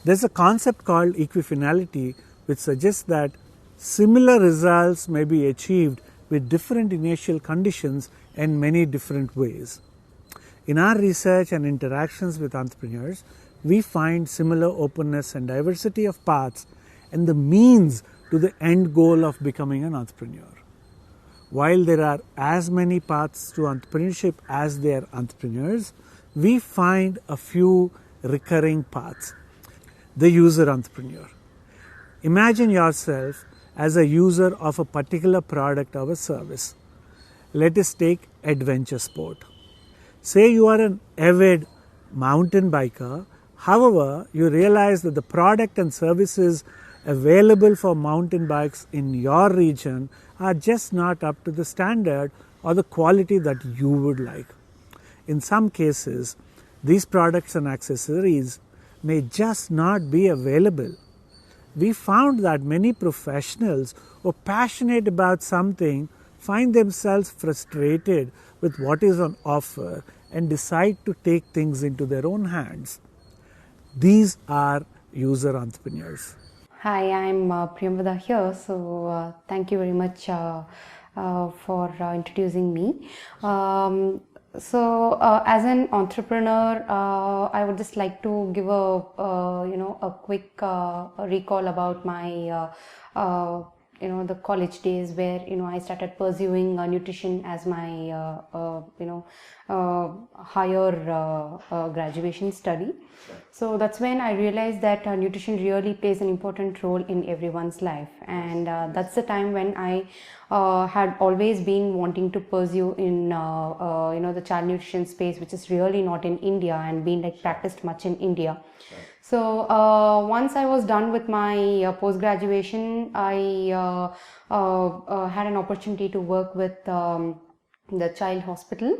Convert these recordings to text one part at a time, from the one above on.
There's a concept called equifinality which suggests that similar results may be achieved with different initial conditions in many different ways. In our research and interactions with entrepreneurs, we find similar openness and diversity of paths and the means to the end goal of becoming an entrepreneur. While there are as many paths to entrepreneurship as there are entrepreneurs, we find a few recurring paths. The user entrepreneur. Imagine yourself as a user of a particular product or a service. Let us take adventure sport. Say you are an avid mountain biker, however, you realize that the product and services available for mountain bikes in your region are just not up to the standard or the quality that you would like. In some cases, these products and accessories may just not be available. We found that many professionals who are passionate about something find themselves frustrated with what is on offer and decide to take things into their own hands. These are user entrepreneurs. Hi, I'm Priyamvada here. So thank you very much for introducing me. As an entrepreneur, I would just like to give a quick recall about my the college days where I started pursuing nutrition as my higher graduation study. So that's when I realized that nutrition really plays an important role in everyone's life, and that's the time when I had always been wanting to pursue in the child nutrition space, which is really not in India and being like practiced much in India. So once I was done with my post graduation, I had an opportunity to work with the child hospital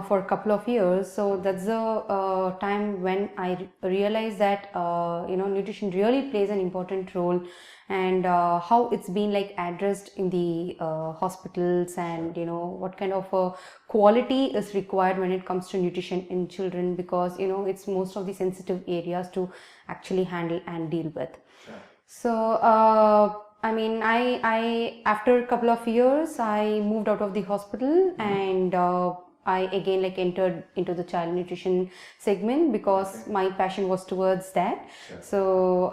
for a couple of years. So that's the time when I realized that nutrition really plays an important role, and how it's been like addressed in the hospitals, and what kind of quality is required when it comes to nutrition in children, because it's most of the sensitive areas to actually handle and deal with. So I after a couple of years, I moved out of the hospital, and I again entered into the child nutrition segment because my passion was towards that. So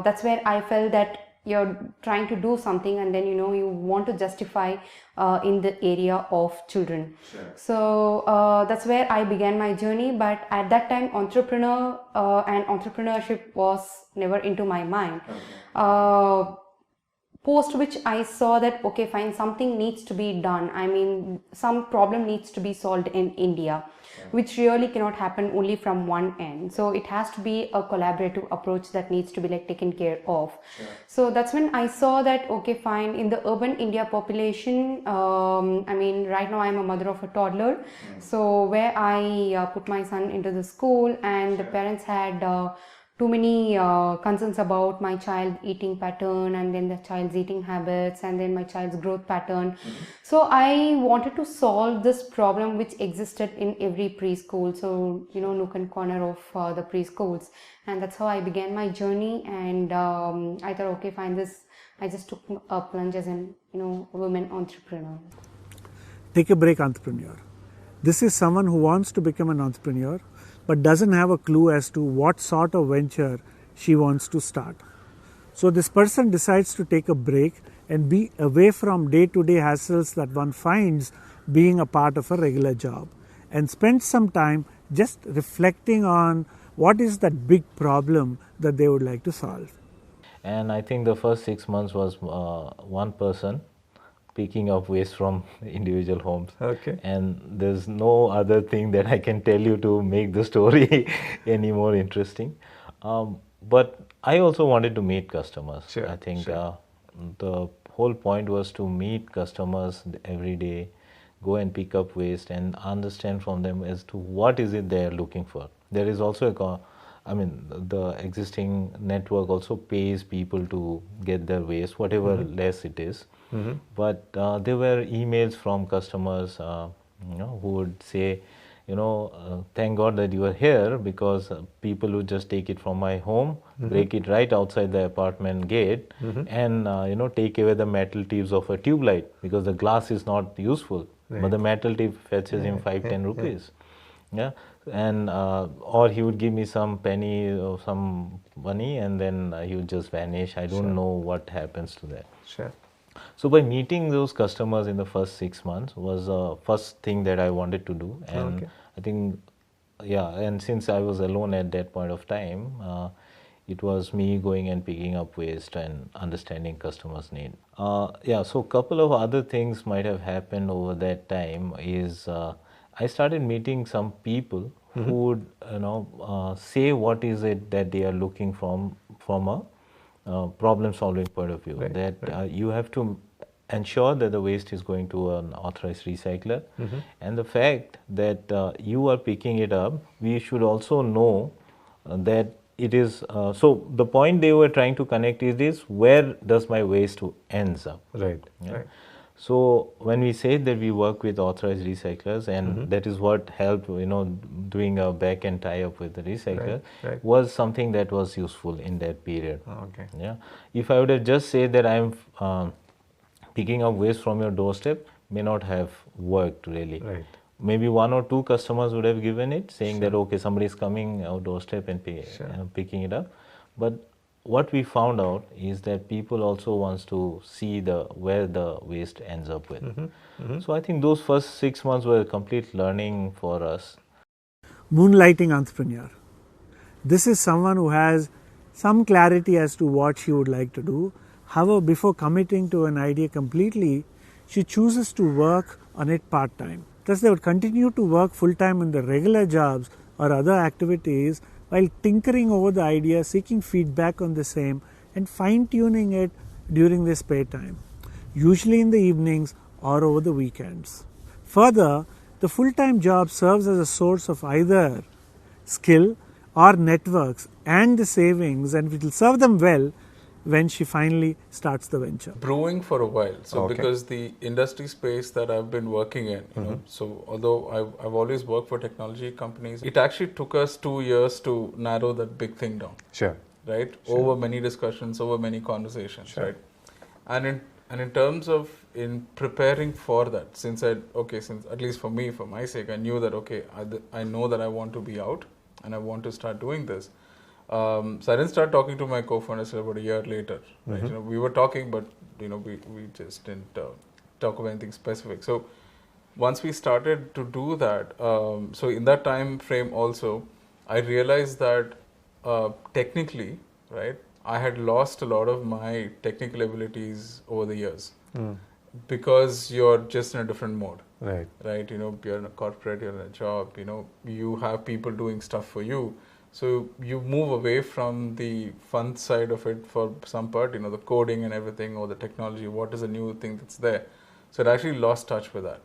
that's where I felt that you're trying to do something, and then you want to justify in the area of children. So that's where I began my journey. But at that time, entrepreneur and entrepreneurship was never into my mind. Post which I saw that okay, fine, something needs to be done. I mean, some problem needs to be solved in India, which really cannot happen only from one end. So it has to be a collaborative approach that needs to be taken care of. So that's when I saw that okay, fine, in the urban India population, right now I'm a mother of a toddler. So where I put my son into the school, and the parents had too many concerns about my child eating pattern, and then the child's eating habits, and then my child's growth pattern. So I wanted to solve this problem which existed in every preschool, so nook and corner of the preschools. And that's how I began my journey. And I thought okay, fine, I just took a plunge as an woman entrepreneur. Take a break entrepreneur. This is someone who wants to become an entrepreneur but doesn't have a clue as to what sort of venture she wants to start. So this person decides to take a break and be away from day-to-day hassles that one finds being a part of a regular job, and spend some time just reflecting on what is that big problem that they would like to solve. And I think the first 6 months was one person picking up waste from individual homes. Okay. And there's no other thing that I can tell you to make the story any more interesting. But I also wanted to meet customers. Sure, I think sure. The whole point was to meet customers every day, go and pick up waste and understand from them as to what is it they are looking for. There is also the existing network also pays people to get their waste, whatever less it is. But there were emails from customers who would say, thank God that you are here, because people would just take it from my home, break it right outside the apartment gate, and take away the metal tubes of a tube light, because the glass is not useful, but the metal tube fetches him 5-10 rupees. Yeah, and or he would give me some penny or some money, and then he would just vanish. I don't know what happens to that. Sure. So by meeting those customers in the first 6 months was the first thing that I wanted to do, and I think, yeah, and since I was alone at that point of time, it was me going and picking up waste and understanding customers' need. Yeah, so a couple of other things might have happened over that time is I started meeting some people who would, say what is it that they are looking from a problem solving point of view, that you have to ensure that the waste is going to an authorized recycler, and the fact that you are picking it up, we should also know that it is, so the point they were trying to connect is where does my waste ends up. Right. So when we say that we work with authorized recyclers, and that is what helped, doing a back end tie up with the recycler, was something that was useful in that period. Okay. Yeah. If I would have just said that I'm picking up waste from your doorstep, may not have worked really. Right. Maybe 1 or 2 customers would have given it, saying that okay, somebody is coming our doorstep and picking it up. But what we found out is that people also wants to see where the waste ends up with. So I think those first 6 months were a complete learning for us. Moonlighting entrepreneur. This is someone who has some clarity as to what she would like to do. However, before committing to an idea completely, she chooses to work on it part-time. Thus, they would continue to work full-time in their regular jobs or other activities while tinkering over the idea, seeking feedback on the same, and fine-tuning it during their spare time, usually in the evenings or over the weekends. Further, the full-time job serves as a source of either skill or networks and the savings, and it will serve them well when she finally starts the venture. Brewing for a while. So because the industry space that I've been working in, so although I've always worked for technology companies, it actually took us 2 years to narrow that big thing down. Sure. Right? Over many discussions, over many conversations, right? And in terms of in preparing for that, since at least for me, for my sake, I knew that I know that I want to be out and I want to start doing this. So I didn't start talking to my co-founders till about a year later. Right? We were talking, but we just didn't talk about anything specific. So once we started to do that, so in that time frame also, I realized that technically, right, I had lost a lot of my technical abilities over the years because you're just in a different mode. Right. Right. You're in a corporate, you're in a job. You have people doing stuff for you. So you move away from the fun side of it for some part, the coding and everything, or the technology, what is the new thing that's there. So it actually lost touch with that.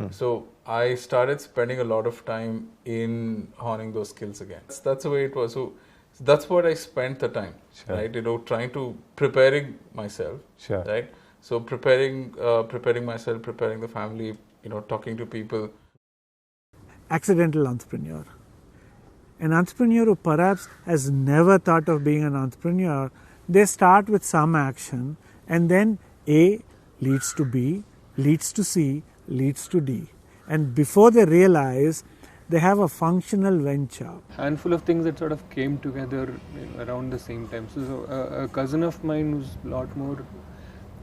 So I started spending a lot of time in honing those skills again. That's the way it was. So that's what I spent the time, right? Trying to preparing myself, right? So preparing myself, preparing the family, talking to people. Accidental entrepreneur. An entrepreneur who perhaps has never thought of being an entrepreneur, they start with some action, and then A leads to B, leads to C, leads to D. And before they realize, they have a functional venture. Handful of things that sort of came together around the same time. So a cousin of mine who's a lot more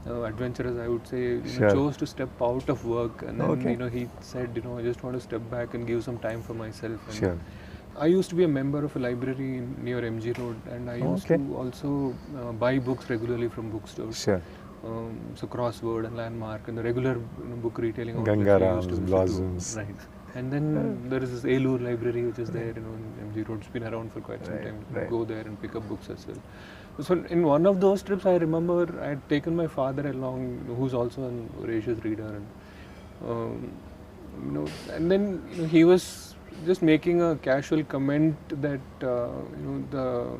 adventurous, I would say, chose to step out of work, and then he said, I just want to step back and give some time for myself. And I used to be a member of a library near MG Road, and I used to also buy books regularly from bookstores. So Crossword and Landmark and the regular book retailing outlets. Gangarams, Blossoms. Right. And then there is this Elur library which is there, in MG Road. It's been around for quite some time. You go there and pick up books as well. So in one of those trips, I remember I had taken my father along, who's also an voracious reader, and then he was just making a casual comment that the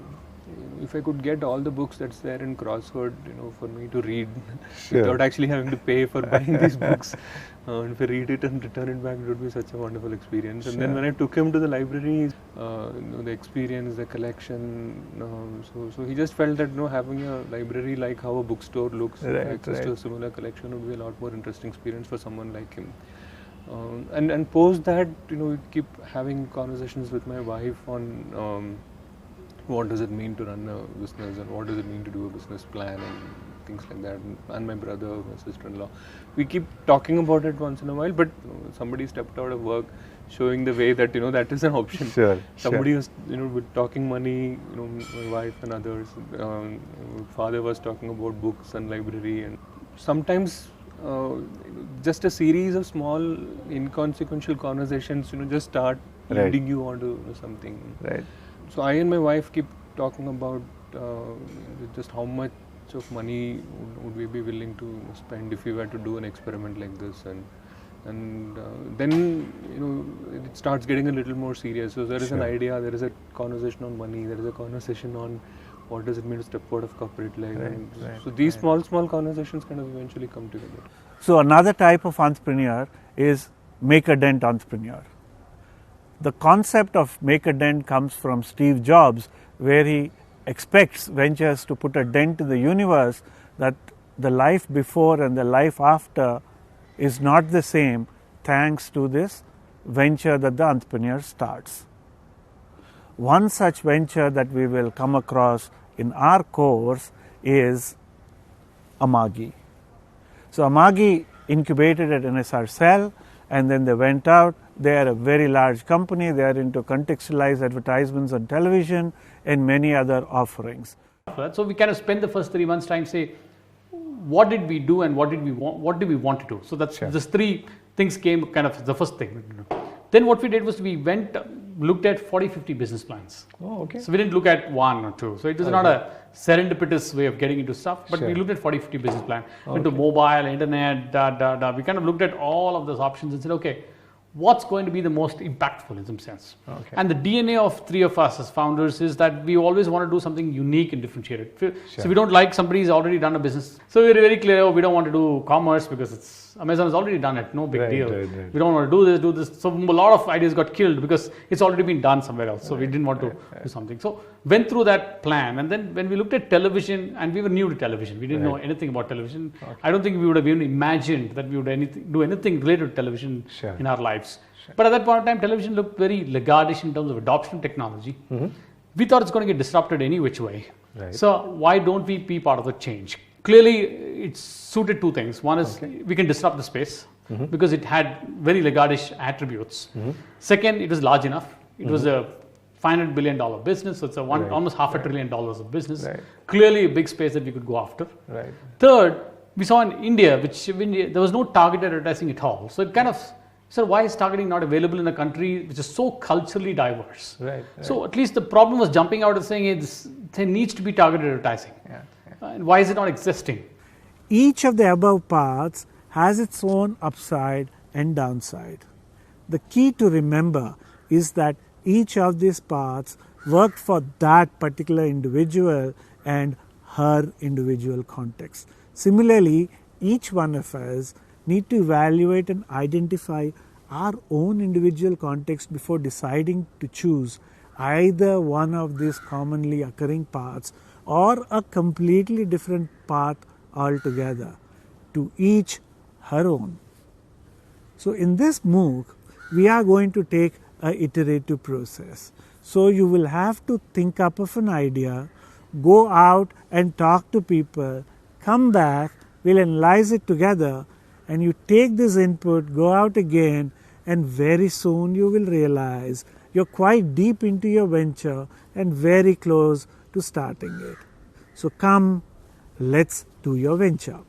if I could get all the books that's there in Crossword, for me to read Sure. without actually having to pay for buying these books, and if I read it and return it back, it would be such a wonderful experience. And then when I took him to the library, the experience, the collection, so he just felt that having a library like how a bookstore looks, access to a similar collection would be a lot more interesting experience for someone like him. And post that, we keep having conversations with my wife on what does it mean to run a business and what does it mean to do a business plan and things like that. And my brother, my sister-in-law, we keep talking about it once in a while, but somebody stepped out of work showing the way that that is an option. Somebody was with talking money, my wife and others. Father was talking about books and library, and sometimes just a series of small inconsequential conversations just start leading you onto something. So I and my wife keep talking about just how much of money would we be willing to spend if we were to do an experiment like this, and then it starts getting a little more serious. So there is an idea, there is a conversation on money, there is a conversation on what does it mean to step out of corporate life. So these small conversations kind of eventually come together. So another type of entrepreneur is make a dent entrepreneur. The concept of make a dent comes from Steve Jobs, where he expects ventures to put a dent in the universe, that the life before and the life after is not the same thanks to this venture that the entrepreneur starts. One such venture that we will come across in our course is Amagi. So Amagi incubated at NSR Cell, and then they went out. They are a very large company. They are into contextualized advertisements on television and many other offerings. So we kind of spend the first 3 months trying to say, what did we do and what did we want to do? So that's just three things came kind of the first thing. Then what we did was we looked at 40-50 business plans. So we didn't look at one or two. So it was not a serendipitous way of getting into stuff, but we looked at 40-50 business plan. Into mobile, internet, We kind of looked at all of those options and said, okay, what's going to be the most impactful in some sense? And the DNA of three of us as founders is that we always want to do something unique and differentiated. So we don't like somebody who's already done a business. So we're very clear, we don't want to do commerce because Amazon has already done it, no big deal. We don't want to do this. So a lot of ideas got killed because it's already been done somewhere else. So we didn't want to do something. So went through that plan, and then when we looked at television, and we were new to television, we didn't know anything about television. I don't think we would have even imagined that we would do anything related to television in our lives. But at that point in time, television looked very lagardish in terms of adoption of technology. We thought it's going to get disrupted any which way. So why don't we be part of the change? Clearly, it suited two things. One is we can disrupt the space because it had very lagardish attributes. Second, it was large enough. It was a $500 billion business, so it's almost $500 billion of business. Clearly, a big space that we could go after. Third, we saw in India, there was no targeted advertising at all. So it kind of said, why is targeting not available in a country which is so culturally diverse? So at least the problem was jumping out and saying, hey, there needs to be targeted advertising. And why is it not existing? Each of the above paths has its own upside and downside. The key to remember is that each of these paths worked for that particular individual and her individual context. Similarly, each one of us need to evaluate and identify our own individual context before deciding to choose either one of these commonly occurring paths or a completely different path altogether. To each her own. So in this MOOC, we are going to take an iterative process. So you will have to think up of an idea, go out and talk to people, come back, we'll analyze it together, and you take this input, go out again, and very soon you will realize you're quite deep into your venture and very close to starting it. So come, let's do your venture.